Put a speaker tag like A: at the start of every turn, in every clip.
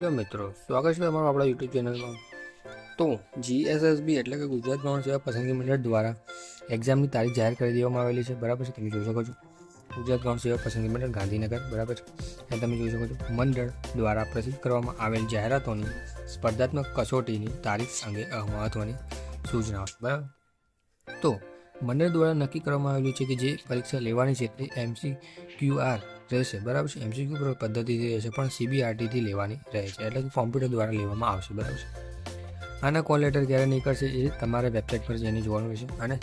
A: તો મિત્રો સ્વાગત છે તમારું આપણા યુટ્યુબ ચેનલમાં। તો જીએસએસબી એટલે કે ગુજરાત ગૌણ સેવા પસંદગી મંડળ દ્વારા એક્ઝામની તારીખ જાહેર કરી દેવામાં આવેલી છે, બરાબર છે। તમે જોઈ શકો છો ગુજરાત ગૌણ સેવા પસંદગી મંડળ ગાંધીનગર, બરાબર છે। અને તમે જોઈ શકો છો મંડળ દ્વારા પ્રસિદ્ધ કરવામાં આવેલ જાહેરાતોની સ્પર્ધાત્મક કસોટીની તારીખ અંગે મહત્વની સૂચનાઓ, બરાબર। તો મંડળ દ્વારા નક્કી કરવામાં આવેલું છે કે જે પરીક્ષા લેવાની છે તે MCQR રહેશે, બરાબર છે। MCQ પદ્ધતિથી રહેશે પણ CBRTથી લેવાની રહે છે, એટલે કે કોમ્પ્યુટર દ્વારા લેવામાં આવશે, બરાબર છે। આના કોલ લેટર ક્યારે નીકળશે એ તમારે વેબસાઇટ પર જઈને જોવાનું રહેશે, અને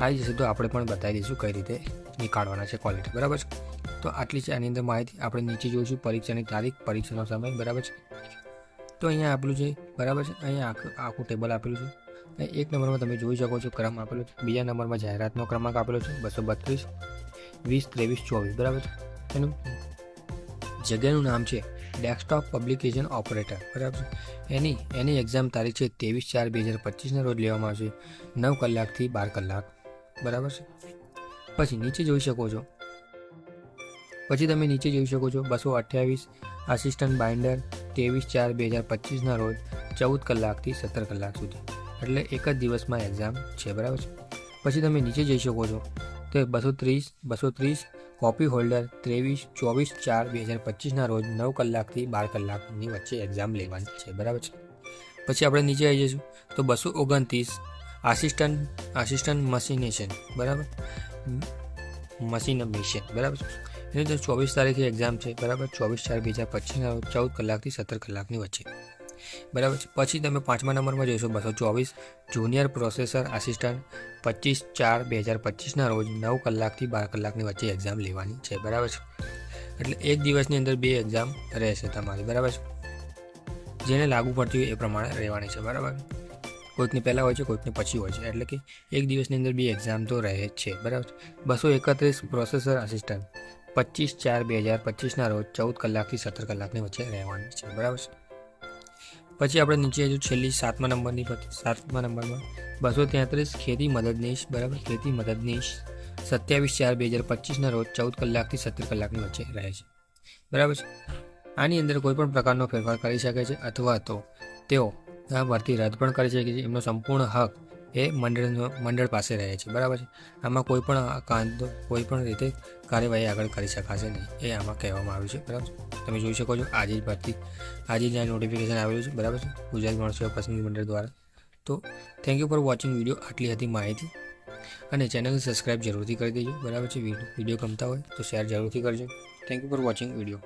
A: આવી જશે તો આપણે પણ બતાવી દઈશું કઈ રીતે નીકાળવાના છે કોલ લેટર, બરાબર છે। તો આટલી છે આની અંદર માહિતી। આપણે નીચે જોઈશું પરીક્ષાની તારીખ, પરીક્ષાનો સમય, બરાબર છે। તો અહીંયા આપેલું છે, બરાબર છે। અહીંયા આખું ટેબલ આપેલું છે। એક નંબરમાં તમે જોઈ શકો છો ક્રમ આપેલો છે, બીજા નંબરમાં જાહેરાતનો ક્રમાંક આપેલો છે 232 20 23 24, બરાબર છે। એનું જગ્યાનું નામ છે ડેસ્કટોપ પબ્લિકેશન ઓપરેટર, બરાબર છે। એની એક્ઝામ તારીખ છે 23/4/2025 રોજ લેવામાં આવશે 9 કલાકથી 12 કલાક, બરાબર છે। પછી નીચે જોઈ શકો છો, તમે નીચે જોઈ શકો છો 228 આસિસ્ટન્ટ બાઇન્ડર 23/4/2025 રોજ 14 કલાકથી 17 કલાક સુધી, એટલે એક જ દિવસમાં એક્ઝામ છે, બરાબર છે। પછી તમે નીચે જઈ શકો છો તો 230 કોપી હોલ્ડર 23/4/2025 રોજ 9 કલાકથી 12 કલાકની વચ્ચે એક્ઝામ લેવાની છે, બરાબર છે। પછી આપણે નીચે આવી જઈશું તો 229 આસિસ્ટન્ટ મશીનેશન, બરાબર, મશીનમેશન, બરાબર છે। એની અંદર 24 તારીખે એક્ઝામ છે, બરાબર, 24/4/2025 રોજ 14 કલાકથી 17 કલાકની વચ્ચે, બરાબર છે। પછી તમે 5મા નંબરમાં જોઈશો 224 જુનિયર પ્રોસેસર આસિસ્ટન્ટ 25/4/2025 રોજ 9 કલાકથી 12 કલાકની વચ્ચે એક્ઝામ લેવાની છે, બરાબર છે। એટલે એક દિવસની અંદર 2 એક્ઝામ રહેશે તમારી, બરાબર છે। જેને લાગુ પડતી હોય એ પ્રમાણે રહેવાની છે, બરાબર। કોઈકની પહેલાં હોય છે, કોઈકની પછી હોય છે, એટલે કે એક દિવસની અંદર 2 એક્ઝામ તો રહે જ છે, બરાબર। 231 પ્રોસેસર આસિસ્ટન્ટ 25/4/2025 રોજ 14 કલાકથી 17 કલાકની વચ્ચે રહેવાની છે, બરાબર છે। પછી આપણે નીચે જો છેલ્લી 7મા નંબરમાં 233 ખેતી મદદનીશ, બરાબર, ખેતી મદદનીશ 27/4/2025 રોજ 14 કલાકથી 17 કલાકની વચ્ચે રહે છે, બરાબર છે। આની અંદર કોઈ પણ પ્રકારનો ફેરફાર કરી શકે છે અથવા તો તેઓ આ ભરતી રદ પણ કરી શકે છે। એમનો સંપૂર્ણ હક એ મંડળ પાસે રહે છે, બરાબર છે। આમાં કોઈ પણ રીતે કાર્યવાહી આગળ કરી શકાશે નહીં, એ આમાં કહેવામાં આવ્યું છે, બરાબર। તમે જોઈ શકો છો આજે જ નોટિફિકેશન આવેલું છે, બરાબર છે, ગુજરાત ગૌણ સેવા પસંદગી મંડળ દ્વારા। તો thank you for watching video. આટલી હતી માહિતી, અને ચેનલને સબસ્ક્રાઈબ જરૂરથી કરી દેજો, બરાબર છે। વિડીયો ગમતા હોય તો શેર જરૂરથી કરજો। Thank you for watching video.